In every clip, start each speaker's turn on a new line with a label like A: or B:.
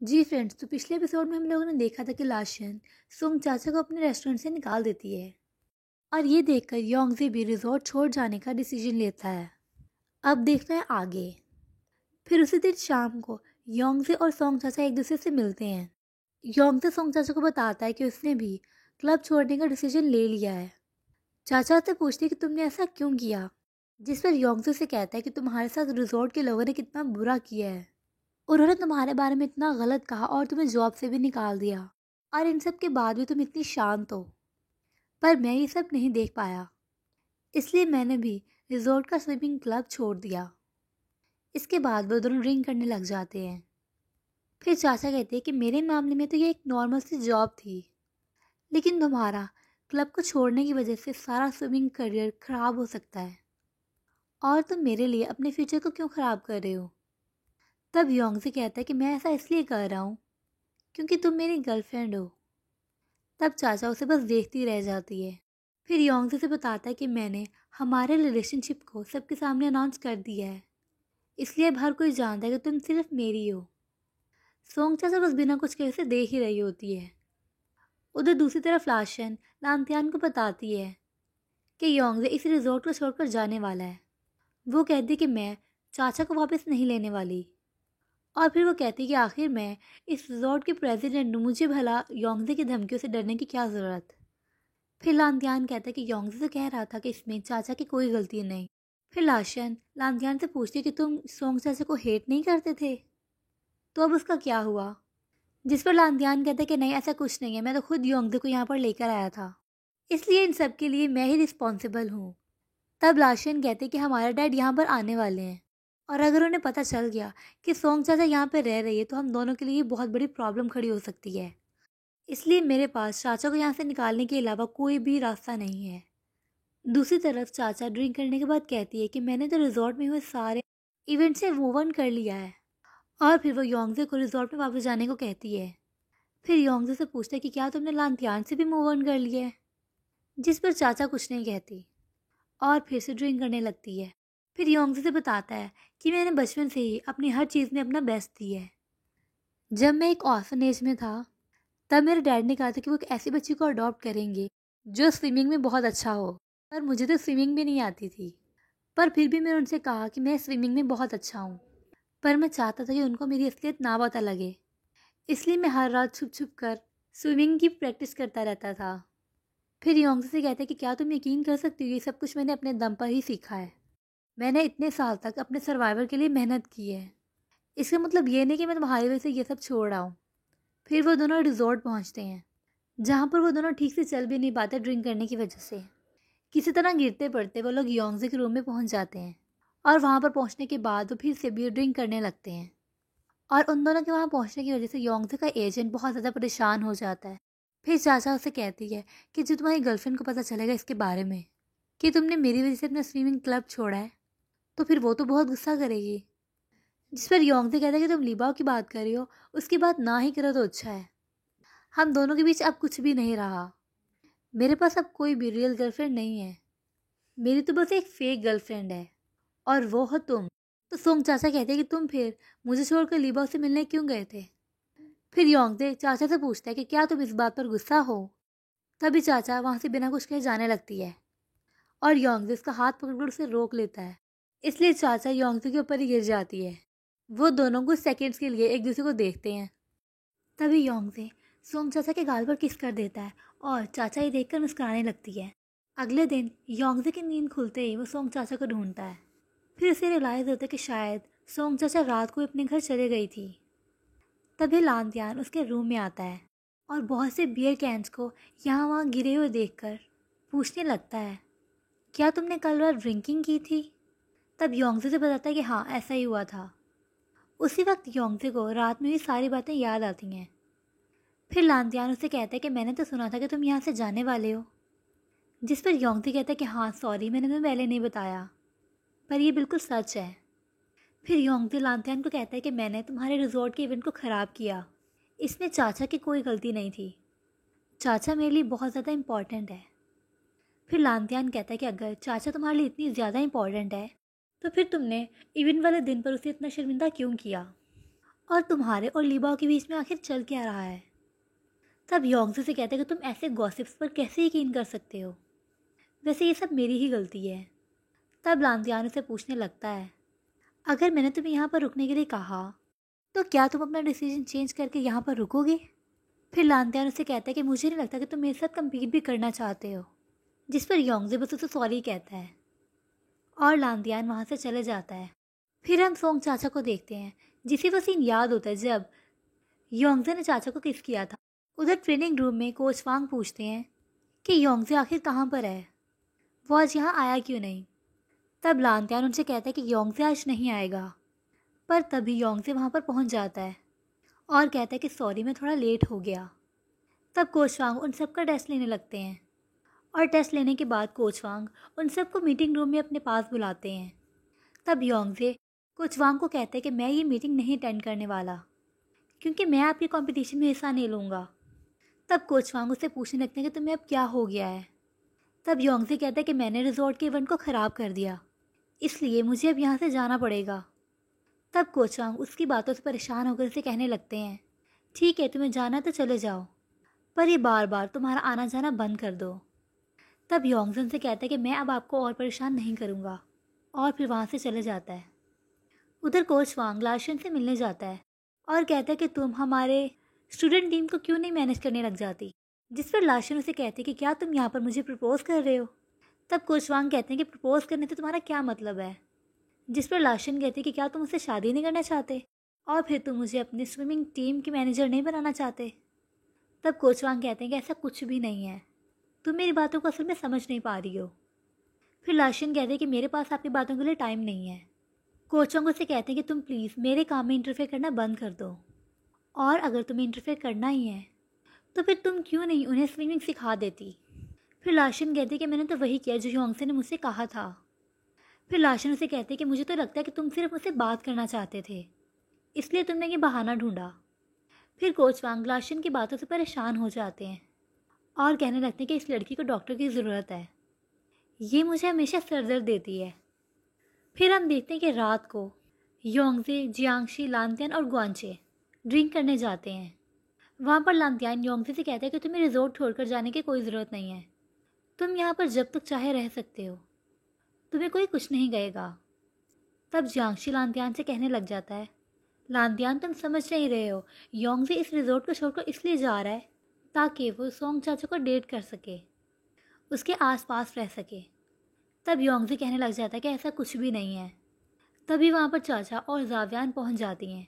A: जी friends, तो पिछले episode में हम लोगों ने देखा था कि लाशन सुंग चाचा को अपने रेस्टोरेंट से निकाल देती है और ये देखकर योंगजे भी रिजॉर्ट छोड़ जाने का डिसीजन लेता है। अब देखते हैं आगे। फिर उसी दिन शाम को योंगजे और सोंग चाचा एक दूसरे से मिलते हैं। योंगजे सोंग चाचा को बताता है कि उसने भी क्लब छोड़ने का डिसीजन ले लिया है। चाचा उससे पूछते हैं कि तुमने ऐसा क्यों किया, जिस पर योंगजे से कहता है कि तुम्हारे साथ रिजॉर्ट के लोगों ने कितना बुरा किया है। उन्होंने तुम्हारे बारे में इतना गलत कहा और तुम्हें जॉब से भी निकाल दिया, और इन सब के बाद भी तुम इतनी शांत हो। पर मैं ये सब नहीं देख पाया, इसलिए मैंने भी रिजॉर्ट का स्विमिंग क्लब छोड़ दिया। इसके बाद वो दोनों ड्रिंक करने लग जाते हैं। फिर चाचा कहते हैं कि मेरे मामले में तो ये एक नॉर्मल सी जॉब थी, लेकिन तुम्हारा क्लब को छोड़ने की वजह से सारा स्विमिंग करियर खराब हो सकता है, और तुम मेरे लिए अपने फ्यूचर को क्यों खराब कर रहे हो। तब योंग से कहता है कि मैं ऐसा इसलिए कर रहा हूँ क्योंकि तुम मेरी गर्लफ्रेंड हो। तब चाचा उसे बस देखती रह जाती है। फिर योंगजे से बताता है कि मैंने हमारे रिलेशनशिप को सबके सामने अनाउंस कर दिया है, इसलिए अब हर कोई जानता है कि तुम सिर्फ मेरी हो। सोंग चाचा बस बिना कुछ कहे उसे देख ही रही होती है। उधर दूसरी तरफ लाशन लांतियान को बताती है कि योंगजे इस रिजॉर्ट को छोड़कर जाने वाला है। वो कहती है कि मैं चाचा को वापस नहीं लेने वाली, और फिर वो कहती है कि आखिर मैं इस रिजॉर्ट के प्रेसिडेंट हूँ, मुझे भला योंगजे की धमकियों से डरने की क्या ज़रूरत। फिर लांतियान कहता है कि योंगजे तो कह रहा था कि इसमें चाचा की कोई गलती नहीं। फिर लाशन लांतियान से पूछती है कि तुम सोंग चाचा को हेट नहीं करते थे, तो अब उसका क्या हुआ। जिस पर लांतियान कहता है कि नहीं, ऐसा कुछ नहीं है, मैं तो खुद योंगजे को यहाँ पर लेकर आया था, इसलिए इन सब के लिए मैं ही रिस्पॉन्सिबल हूँ। तब लाशन कहते कि हमारे डैड यहाँ पर आने वाले हैं, और अगर उन्हें पता चल गया कि सोंग चाचा यहाँ पर रह रही है तो हम दोनों के लिए बहुत बड़ी प्रॉब्लम खड़ी हो सकती है। इसलिए मेरे पास चाचा को यहाँ से निकालने के अलावा कोई भी रास्ता नहीं है। दूसरी तरफ चाचा ड्रिंक करने के बाद कहती है कि मैंने तो रिजॉर्ट में हुए सारे इवेंट से मूव ऑन कर लिया है, और फिर वो योंगजे को रिजॉर्ट में वापस जाने को कहती है। फिर योंगजे से पूछता है कि क्या तुमने लांतियान से भी मूव ऑन कर लिया है, जिस पर चाचा कुछ नहीं कहती और फिर से ड्रिंक करने लगती है। फिर योंगजे से बताता है कि मैंने बचपन से ही अपनी हर चीज़ में अपना बेस्ट दिया है। जब मैं एक ऑर्फनेज में था तब मेरे डैड ने कहा था कि वो एक ऐसी बच्ची को अडॉप्ट करेंगे जो स्विमिंग में बहुत अच्छा हो, पर मुझे तो स्विमिंग भी नहीं आती थी। पर फिर भी मैंने उनसे कहा कि मैं स्विमिंग में बहुत अच्छा हूँ, पर मैं चाहता था कि उनको मेरी असलियत ना पता लगे, इसलिए मैं हर रात छुप छुप कर स्विमिंग की प्रैक्टिस करता रहता था। फिर योंगसे से कहता है कि क्या तुम यकीन कर सकती हो, ये सब कुछ मैंने अपने दम पर ही सीखा है। मैंने इतने साल तक अपने सर्वाइवल के लिए मेहनत की है, इसका मतलब ये नहीं कि मैं तुम्हारी वजह से ये सब छोड़ रहा हूँ। फिर वो दोनों रिजॉर्ट पहुँचते हैं, जहाँ पर वो दोनों ठीक से चल भी नहीं पाते ड्रिंक करने की वजह से। किसी तरह गिरते पड़ते वो लोग योंगजे के रूम में पहुँच जाते हैं, और वहाँ पर पहुँचने के बाद वो फिर से बियर ड्रिंक करने लगते हैं। और उन दोनों के वहाँ पहुँचने की वजह से योंगजे का एजेंट बहुत ज़्यादा परेशान हो जाता है। फिर चाचा उसे कहती है कि जो तुम्हारी गर्लफ्रेंड को पता चलेगा इसके बारे में कि तुमने मेरी वजह से अपना स्विमिंग क्लब छोड़ा है, तो फिर वो तो बहुत गुस्सा करेगी। जिस पर योंगजे कहता है कि तुम लीबाओ की बात कर रही हो, उसकी बात ना ही करो तो अच्छा है। हम दोनों के बीच अब कुछ भी नहीं रहा। मेरे पास अब कोई भी रियल गर्लफ्रेंड नहीं है, मेरी तो बस एक फेक गर्लफ्रेंड है, और वो हो तुम। तो सोंग चाचा कहते हैं कि तुम फिर मुझे छोड़कर लीबाओ से मिलने क्यों गए थे। फिर योंगजे चाचा से पूछता है कि क्या तुम इस बात पर गुस्सा हो। तभी चाचा वहाँ से बिना कुछ कहे जाने लगती है, और योंगजे उसका हाथ पकड़कर उसे रोक लेता है, इसलिए चाचा योंगजे के ऊपर ही गिर जाती है। वो दोनों कुछ सेकेंड्स के लिए एक दूसरे को देखते हैं। तभी योंगजे सोंग चाचा के गाल पर किस कर देता है, और चाचा ये देखकर मुस्कुराने लगती है। अगले दिन योंगजे की नींद खुलते ही वो सोंग चाचा को ढूंढता है। फिर उसे रियलाइज़ होता है कि शायद सोंग चाचा रात को अपने घर चले गई थी। तभी लांतियान उसके रूम में आता है, और बहुत से बियर कैंस को यहाँ वहाँ गिरे हुए देखकर पूछने लगता है, क्या तुमने कल रात ड्रिंकिंग की थी। तब योंगजे से बताता है कि हाँ, ऐसा ही हुआ था। उसी वक्त योंगजे को रात में भी सारी बातें याद आती हैं। फिर लांतियान उसे कहता है कि मैंने तो सुना था कि तुम यहाँ से जाने वाले हो। जिस पर योंगजे कहता है कि हाँ सॉरी, मैंने तुम्हें पहले नहीं बताया, पर ये बिल्कुल सच है। फिर योंगजे लांतियान को कहता है कि मैंने तुम्हारे रिजॉर्ट के इवेंट को ख़राब किया, इसमें चाचा की कोई गलती नहीं थी। चाचा मेरे लिए बहुत ज़्यादा इम्पॉर्टेंट है। फिर लांतियान कहता है कि अगर चाचा तुम्हारे लिए इतनी ज़्यादा इम्पॉर्टेंट है तो फिर तुमने इवेंट वाले दिन पर उसे इतना शर्मिंदा क्यों किया। और तुम्हारे और लीबाओ के बीच में आखिर चल क्या रहा है? तब योंगजे से कहता है कि तुम ऐसे गॉसिप्स पर कैसे यकीन कर सकते हो? वैसे ये सब मेरी ही गलती है। तब लांतियान उसे पूछने लगता है, अगर मैंने तुम्हें यहाँ पर रुकने के लिए कहा तो क्या तुम अपना डिसीजन चेंज करके यहाँ पर रुकोगे? फिर लांतियान उसे कहता है कि मुझे नहीं लगता कि तुम मेरे साथ कम्पीट भी करना चाहते हो। जिस पर योंगजे बस उसे सॉरी कहता है और लांतियान वहाँ से चले जाता है। फिर हम सोंग चाचा को देखते हैं, जिसे वो सीन याद होता है जब योंगजे ने चाचा को किस किया था। उधर ट्रेनिंग रूम में कोच वांग पूछते हैं कि योंगजे आखिर कहाँ पर है, वो आज यहाँ आया क्यों नहीं? तब लांतियान उनसे कहता है कि योंगजे आज नहीं आएगा। पर तभी योंगजे वहाँ पर पहुँच जाता है और कहता है कि सॉरी मैं थोड़ा लेट हो गया। तब कोच वांग उन सब का टेस्ट लेने लगते हैं और टेस्ट लेने के बाद कोच वांग उन सबको मीटिंग रूम में अपने पास बुलाते हैं। तब योंगजे कोच वांग को कहते हैं कि मैं ये मीटिंग नहीं अटेंड करने वाला क्योंकि मैं आपके कंपटीशन में हिस्सा नहीं लूँगा। तब कोच वांग उससे पूछने लगते हैं कि तुम्हें अब क्या हो गया है? तब योंगजे कहता है कि मैंने रिजॉर्ट के इवेंट को ख़राब कर दिया, इसलिए मुझे अब यहाँ से जाना पड़ेगा। तब कोच वांग उसकी बातों से परेशान होकर उसे कहने लगते हैं, ठीक है तुम्हें जाना तो चले जाओ, पर ये बार बार तुम्हारा आना जाना बंद कर दो। तब योंगजन से कहता है कि मैं अब आपको और परेशान नहीं करूँगा और फिर वहाँ से चले जाता है। उधर कोच वांग लाशन से मिलने जाता है और कहता है कि तुम हमारे स्टूडेंट टीम को क्यों नहीं मैनेज करने लग जाती? जिस पर लाशन उसे कहती है कि क्या तुम यहाँ पर मुझे प्रपोज कर रहे हो? तब कोच वांग कहते हैं कि प्रपोज करने से तुम्हारा क्या मतलब है? जिस पर लाशन कहती है कि क्या तुम मुझसे शादी नहीं करना चाहते और फिर तुम मुझे अपनी स्विमिंग टीम की मैनेजर नहीं बनाना चाहते? तब कोच वांग कहते हैं कि ऐसा कुछ भी नहीं है, तुम मेरी बातों को असल में समझ नहीं पा रही हो। फिर लाशन कहते हैं कि मेरे पास आपकी बातों के लिए टाइम नहीं है। कोच वांग उससे कहते हैं कि तुम प्लीज़ मेरे काम में इंटरफेयर करना बंद कर दो, और अगर तुम्हें इंटरफेयर करना ही है तो फिर तुम क्यों नहीं उन्हें स्विमिंग सिखा देती? फिर लाशन कहते हैं कि मैंने तो वही किया जो योंगसे ने मुझसे कहा था। फिर लाशन उसे कहते हैं कि मुझे तो लगता है कि तुम सिर्फ मुझसे बात करना चाहते थे, इसलिए तुमने ये बहाना ढूंढा। फिर कोच वांग लाशन की बातों से परेशान हो जाते हैं और कहने लगते हैं कि इस लड़की को डॉक्टर की ज़रूरत है, ये मुझे हमेशा सरदर्द देती है। फिर हम देखते हैं कि रात को योंगजे, जियांगशी, लांतियान और ग्वांचे ड्रिंक करने जाते हैं। वहाँ पर लांतियान योंगजे से कहता है कि तुम्हें रिजॉर्ट छोड़कर जाने की कोई ज़रूरत नहीं है, तुम यहाँ पर जब तक चाहे रह सकते हो, तुम्हें कोई कुछ नहीं कहेगा। तब जियांगशी लांतियान से कहने लग जाता है, लांतियान तुम समझ नहीं रहे हो, योंगजे इस रिजॉर्ट को छोड़कर इसलिए जा रहा है ताकि वो सोंग चाचा को डेट कर सके, उसके आसपास रह सके। तब योंगजे कहने लग जाता है कि ऐसा कुछ भी नहीं है। तभी वहाँ पर चाचा और जावियान पहुँच जाती हैं।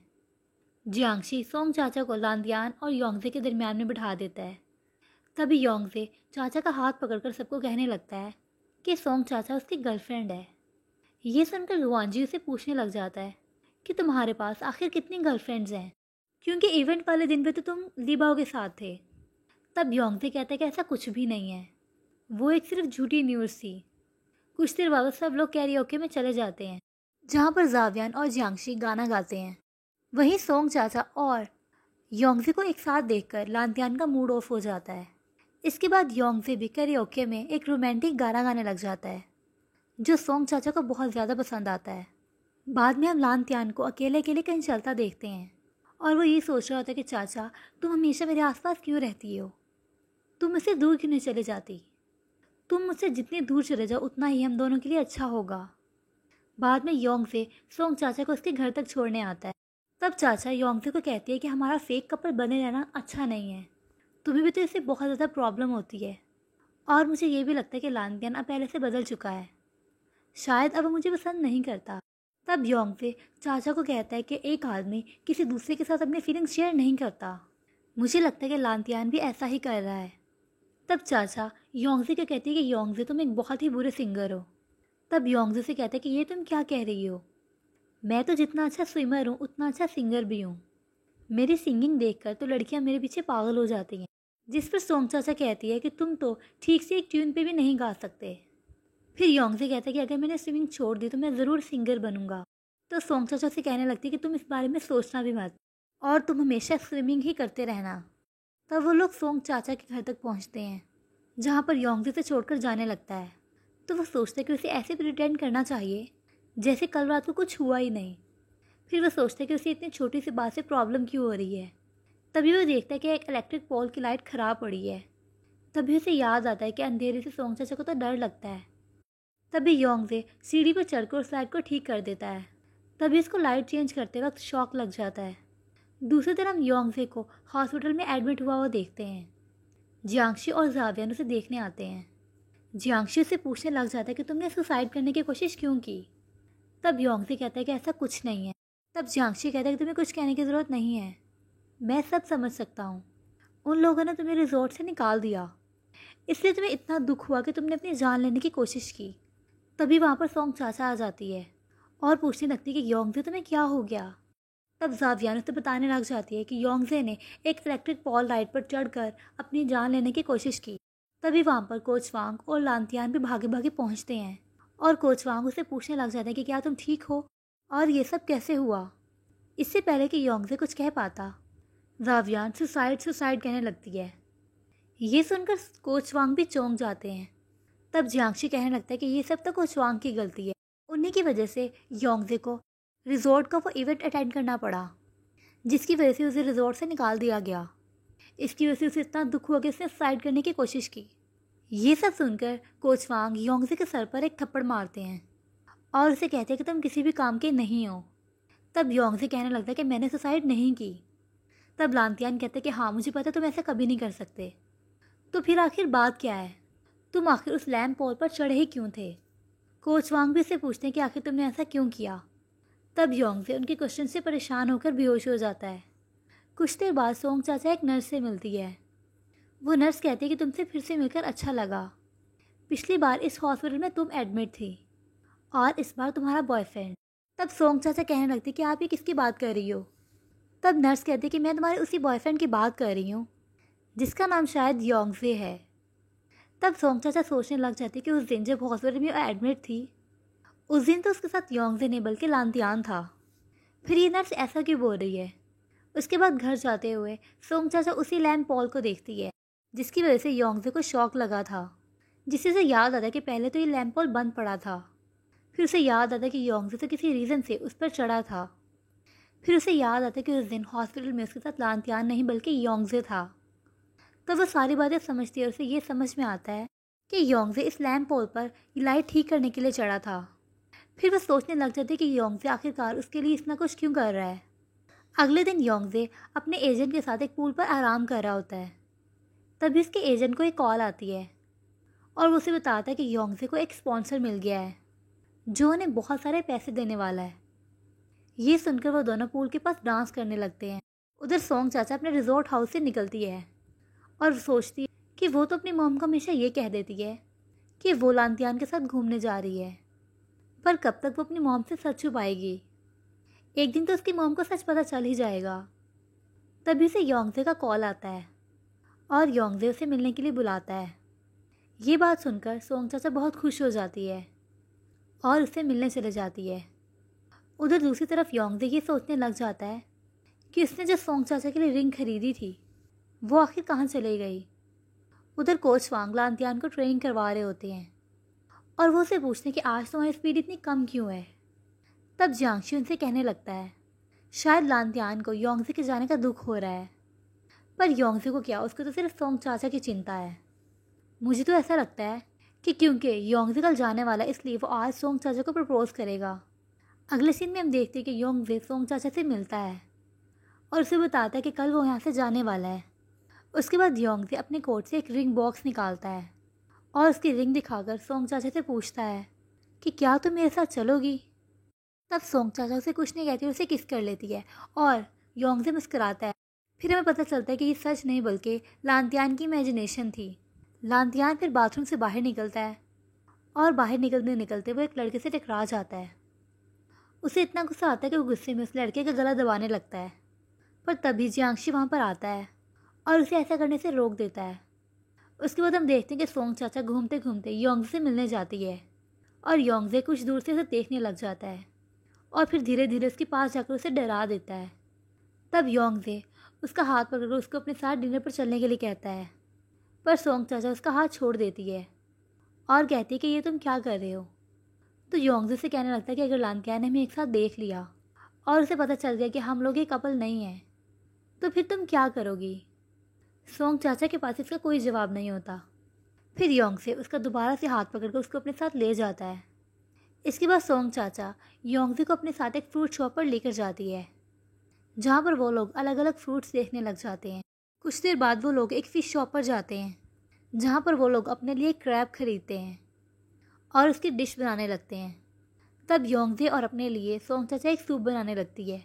A: जियांगशी सोंग चाचा को लांतियान और योंगजे के दरमियान में बिठा देता है। तभी योंगजे चाचा का हाथ पकड़कर सबको कहने लगता है कि सोंग चाचा उसकी गर्लफ्रेंड है। ये सुनकर गुआंजी उसे पूछने लग जाता है कि तुम्हारे पास आखिर कितनी गर्लफ्रेंड्स हैं, क्योंकि इवेंट वाले दिन पे तो तुम लीबाओ के साथ थे। तब योंगजे कहता है कि ऐसा कुछ भी नहीं है, वो एक सिर्फ झूठी न्यूज़ थी। कुछ देर बाद सब लोग कैरियोके में चले जाते हैं, जहाँ पर जावियान और जियांगशी गाना गाते हैं। वहीं सोंग चाचा और योंगजे को एक साथ देखकर लांतियान का मूड ऑफ हो जाता है। इसके बाद योंगजे भी कैरियोके में एक रोमांटिक गाना गाने लग जाता है, जो सोंग चाचा को बहुत ज़्यादा पसंद आता है। बाद में हम लांतियान को अकेले अकेले कहीं चलता देखते हैं और वो ये सोच रहा होता है कि चाचा तुम हमेशा मेरे आसपास क्यों रहती हो, तुम मुझसे दूर क्यों नहीं चले जाती? तुम मुझसे जितनी दूर चले जाओ उतना ही हम दोनों के लिए अच्छा होगा। बाद में योंगजे सोंग चाचा को उसके घर तक छोड़ने आता है। तब चाचा योंगजे को कहती है कि हमारा फेक कपल बने रहना अच्छा नहीं है, तुम्हें भी तो इससे बहुत ज़्यादा प्रॉब्लम होती है, और मुझे ये भी लगता है कि लांतियान अब पहले से बदल चुका है, शायद अब वो मुझे पसंद नहीं करता। तब योंगजे चाचा को कहता है कि एक आदमी किसी दूसरे के साथ अपनी फीलिंग्स शेयर नहीं करता, मुझे लगता है कि लांतियान भी ऐसा ही कर रहा है। तब चाचा योंगजे को कहती है कि योंगजे तुम एक बहुत ही बुरे सिंगर हो। तब योंगजे से कहता है कि ये तुम क्या कह रही हो, मैं तो जितना अच्छा स्विमर हूँ उतना अच्छा सिंगर भी हूँ, मेरी सिंगिंग देखकर तो लड़कियाँ मेरे पीछे पागल हो जाती हैं। जिस पर सोंग चाचा कहती है कि तुम तो ठीक से एक ट्यून पे भी नहीं गा सकते। फिर योंगजे कहता है कि अगर मैंने स्विमिंग छोड़ दी तो मैं ज़रूर सिंगर बनूंगा। तो सोंग चाचा से कहने लगती है कि तुम इस बारे में सोचना भी मत, और तुम हमेशा स्विमिंग ही करते रहना। तब वो लोग सोंग चाचा के घर तक पहुँचते हैं, जहाँ पर योंगजे से छोड़कर जाने लगता है। तो वो सोचता है कि उसे ऐसे प्रिटेंड करना चाहिए जैसे कल रात को कुछ हुआ ही नहीं। फिर वो सोचता है कि उसे इतनी छोटी सी बात से प्रॉब्लम क्यों हो रही है। तभी वो देखता है कि एक इलेक्ट्रिक पोल की लाइट ख़राब पड़ी है। तभी उसे याद आता है कि अंधेरे से सोंग चाचा को तो डर लगता है। तभी योंगजे सीढ़ी पर चढ़कर उस लाइट को ठीक कर देता है। तभी इसको लाइट चेंज करते वक्त शॉक लग जाता है। दूसरी तरफ हम योंगजे को हॉस्पिटल में एडमिट हुआ हुआ देखते हैं। जियांगशी और जावियन उसे देखने आते हैं। जियांगशी उसे पूछने लग जाता है कि तुमने सुसाइड करने की कोशिश क्यों की। तब योंगजे कहता है कि ऐसा कुछ नहीं है। तब जियांगशी कहता है कि तुम्हें कुछ कहने की ज़रूरत नहीं है, मैं सब समझ सकता हूँ। उन लोगों ने तुम्हें रिजॉर्ट से निकाल दिया, इसलिए तुम्हें इतना दुख हुआ कि तुमने अपनी जान लेने की कोशिश की। तभी वहाँ पर सोंग चाचा आ जाती है और पूछने लगती है कि योंगजे तुम्हें क्या हो गया। तब जावियान उसे बताने लग जाती है कि योंगजे ने एक इलेक्ट्रिक पॉल लाइट पर चढ़कर अपनी जान लेने की कोशिश की। तभी वहाँ पर कोच वांग और लांतियान भी भागे भागे पहुँचते हैं और कोच वांग उसे पूछने लग जाते हैं कि क्या तुम ठीक हो और ये सब कैसे हुआ। इससे पहले कि योंगजे कुछ कह पाता, जावियान सुसाइड सुसाइड कहने लगती है। ये सुनकर कोच वांग भी चौंक जाते हैं। तब जियांगशी कहने लगता है कि ये सब तो कोच वांग की गलती है, उन्हीं की वजह से योंगजे को रिजॉर्ट का वो इवेंट अटेंड करना पड़ा, जिसकी वजह से उसे रिजॉर्ट से निकाल दिया गया। इसकी वजह से उसे इतना दुख हुआ कि उसने सुसाइड करने की कोशिश की। ये सब सुनकर कोच वांग योंगजे के सर पर एक थप्पड़ मारते हैं और उसे कहते हैं कि तुम किसी भी काम के नहीं हो। तब योंगजे कहने लगता है कि मैंने सुसाइड नहीं की। तब लांतियान कहते हैं कि हाँ मुझे पता तुम ऐसा कभी नहीं कर सकते, तो फिर आखिर बात क्या है, तुम आखिर उस लैम्प पोल पर चढ़े ही क्यों थे। कोच वांग भी उससे पूछते हैं कि आखिर तुमने ऐसा क्यों किया। तब योंगजे उनके क्वेश्चन से परेशान होकर बेहोश हो जाता है। कुछ देर बाद सोंग चाचा एक नर्स से मिलती है। वो नर्स कहती है कि तुमसे फिर से मिलकर अच्छा लगा, पिछली बार इस हॉस्पिटल में तुम एडमिट थी और इस बार तुम्हारा बॉयफ्रेंड। तब सोंग चाचा कहने लगते कि आप ये किसकी बात कर रही हो। तब नर्स कहती कि मैं तुम्हारे उसी बॉयफ्रेंड की बात कर रही हूँ जिसका नाम शायद योंगजे है। तब सोंग चाचा सोचने लग जाती कि उस दिन जब हॉस्पिटल में एडमिट थी, उस दिन तो उसके साथ योंगजे नहीं बल्कि लांतियान था। फिर ये नर्स ऐसा क्यों बोल रही है। उसके बाद घर जाते हुए सोंग चाचा उसी लैम्प पॉल को देखती है जिसकी वजह से योंगजे को शॉक लगा था, जिससे उसे याद आता कि पहले तो ये लैम्प पॉल बंद पड़ा था। फिर उसे याद आता कि योंगजे तो किसी रीज़न से उस पर चढ़ा था। फिर उसे याद आता कि उस दिन हॉस्पिटल में उसके साथ लांतियान नहीं बल्कि योंगजे था। तब वो सारी बातें समझती है और उसे ये समझ में आता है कि योंगजे इस लैम्प पोल पर लाइट ठीक करने के लिए चढ़ा था। फिर वो सोचने लग जाती है कि योंगजे आखिरकार उसके लिए इतना कुछ क्यों कर रहा है। अगले दिन योंगजे अपने एजेंट के साथ एक पूल पर आराम कर रहा होता है। तभी उसके एजेंट को एक कॉल आती है और वो उसे बताता है कि योंगजे को एक स्पॉन्सर मिल गया है जो उन्हें बहुत सारे पैसे देने वाला है। ये सुनकर वो दोनों पूल के पास डांस करने लगते हैं। उधर सोंग चाचा अपने रिजॉर्ट हाउस से निकलती है और सोचती है कि वो तो अपनी मॉम को हमेशा ये कह देती है कि वो लांतियान के साथ घूमने जा रही है, पर कब तक वो अपनी मॉम से सच छुपाएगी। एक दिन तो उसकी मॉम को सच पता चल ही जाएगा। तभी से योंगजे का कॉल आता है और योंगजे उसे मिलने के लिए बुलाता है। ये बात सुनकर सोंग चाचा बहुत खुश हो जाती है और उससे मिलने चले जाती है। उधर दूसरी तरफ योंगजे ये सोचने लग जाता है कि उसने जो सोंग चाचा के लिए रिंग खरीदी थी वो आखिर कहाँ चली गई। उधर कोच वांग लांतियान को ट्रेनिंग करवा रहे होते हैं और वो उसे पूछते हैं कि आज तुम्हारी स्पीड इतनी कम क्यों है। तब जियांगशी उनसे कहने लगता है शायद लांतियान को योंगजे के जाने का दुख हो रहा है, पर योंगजे को क्या, उसको तो सिर्फ सोंग चाचा की चिंता है। मुझे तो ऐसा लगता है कि क्योंकि योंगजे कल जाने वाला इसलिए वो आज सोंग चाचा को प्रपोज करेगा। अगले सीन में हम देखते हैं कि योंगजे सोंग चाचा से मिलता है और उसे बताता है कि कल वो यहाँ से जाने वाला है। उसके बाद योंगजे अपने कोट से एक रिंग बॉक्स निकालता है और उसकी रिंग दिखाकर सोंग चाचा से पूछता है कि क्या तुम मेरे साथ चलोगी। तब सोंग चाचा उसे कुछ नहीं कहती, उसे किस कर लेती है और योंगजे मुस्कुराता है। फिर हमें पता चलता है कि ये सच नहीं बल्कि लांतियान की इमेजिनेशन थी। लांतियान फिर बाथरूम से बाहर निकलता है और बाहर निकलते निकलते वो एक लड़के से टकरा जाता है। उसे इतना गुस्सा आता है कि वो गुस्से में उस लड़के का गला दबाने लगता है, पर तभी जियांगशी वहाँ पर आता है और उसे ऐसा करने से रोक देता है। उसके बाद हम देखते हैं कि सोंग चाचा घूमते घूमते योंगजे से मिलने जाती है और योंगजे कुछ दूर से उसे देखने लग जाता है और फिर धीरे धीरे उसके पास जाकर उसे डरा देता है। तब योंगजे उसका हाथ पकड़कर उसको अपने साथ डिनर पर चलने के लिए कहता है, पर सोंग चाचा उसका हाथ छोड़ देती है और कहती है कि ये तुम क्या कर रहे हो। तो योंगजे से कहने लगता है कि अगर लांतियान ने हमें एक साथ देख लिया और उसे पता चल गया कि हम लोग ये कपल नहीं हैं। तो फिर तुम क्या करोगी? सोंग चाचा के पास इसका कोई जवाब नहीं होता। फिर योंग से उसका दोबारा से हाथ पकड़कर उसको अपने साथ ले जाता है। इसके बाद सोंग चाचा योंगजे को अपने साथ एक फ्रूट शॉप पर लेकर जाती है, जहाँ पर वो लोग अलग अलग फ्रूट्स देखने लग जाते हैं। कुछ देर बाद वो लोग एक फ़िश शॉप पर जाते हैं, जहाँ पर वो लोग अपने लिए क्रैब खरीदते हैं और उसकी डिश बनाने लगते हैं। तब योंगजे और अपने लिए सोंग चाचा एक सूप बनाने लगती है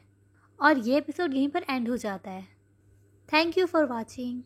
A: और ये एपिसोड यहीं पर एंड हो जाता है। Thank you for watching.